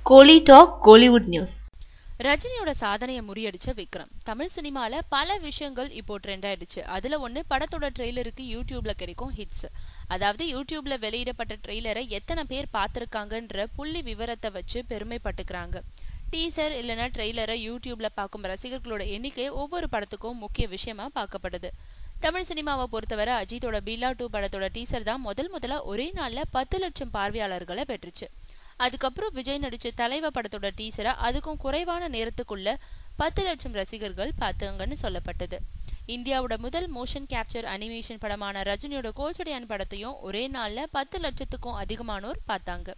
கோலி talk Kollywood news. ரஜினியோட சாதனையை முறியடிச்ச விக்ரம். தமிழ் சினிமால பல விஷயங்கள் இப்போ ட்ரெண்ட் ஆயிடுச்சு. அதுல ஒண்ணு படத்தோட ட்ரெய்லருக்கு யூடியூப்ல கிடைக்கும் ஹிட்ஸ். அதாவது யூடியூப்ல வெளியிடப்பட்ட ட்ரெய்லரை எத்தனை பேர் பார்த்திருக்காங்கன்ற புள்ளி விவரத்தை வச்சு பெருமைப்பட்டுக்கிறாங்க. டீசர் இல்லைன்னா ட்ரெய்லரை யூடியூப்ல பார்க்கும் ரசிகர்களோட எண்ணிக்கை ஒவ்வொரு படத்துக்கும் முக்கிய விஷயமா பார்க்கப்படுது. தமிழ் சினிமாவை பொறுத்தவரை அஜித்தோட பில்லா 2 படத்தோட டீசர் தான் முதல்ல ஒரே நாள்ல 10 லட்சம் பார்வையாளர்களை பெற்றுச்சு. அதுக்கப்புறம் விஜய் நடிச்ச தலைவா படத்தோட டீசரை அதுக்கும் குறைவான நேரத்துக்குள்ள 10 லட்சம் ரசிகர்கள் பார்த்தாங்கன்னு சொல்லப்பட்டது. இந்தியாவோட முதல் மோஷன் கேப்சர் அனிமேஷன் படமான ரஜினியோட கோச்சடையான் படத்தையும் ஒரே நாள்ல 10 லட்சத்துக்கும் அதிகமானோர் பார்த்தாங்க.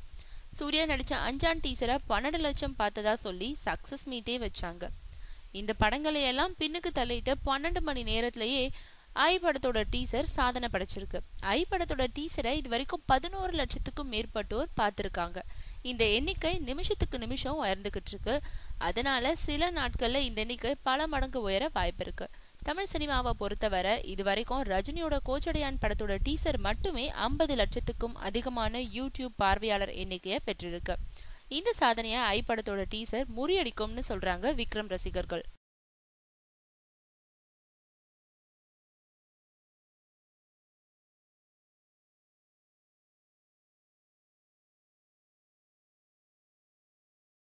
சூர்யா நடிச்ச அஞ்சான் டீசரை 12 லட்சம் பார்த்ததா சொல்லி சக்சஸ் மீட்டே வச்சாங்க. இந்த படங்களை எல்லாம் பின்னுக்கு தள்ளிட்டு 12 மணி நேரத்திலேயே ஐ படத்தோட டீசர் சாதனை படைச்சிருக்கு. ஐ படத்தோட டீசரை இது வரைக்கும் 11 லட்சத்துக்கும் மேற்பட்டோர் பார்த்திருக்காங்க. இந்த எண்ணிக்கை நிமிஷத்துக்கு நிமிஷம் உயர்ந்துகிட்டு இருக்கு. அதனால சில நாட்கள்ல இந்த எண்ணிக்கை பல மடங்கு உயர வாய்ப்பு இருக்கு. தமிழ் சினிமாவை பொறுத்தவரை இது வரைக்கும் ரஜினியோட கோச்சடையான் படத்தோட டீசர் மட்டுமே 50 லட்சத்துக்கும் அதிகமான யூடியூப் பார்வையாளர் எண்ணிக்கையை பெற்றிருக்கு. இந்த சாதனையை ஐ படத்தோட டீசர் முறியடிக்கும்னு சொல்றாங்க விக்ரம் ரசிகர்கள்.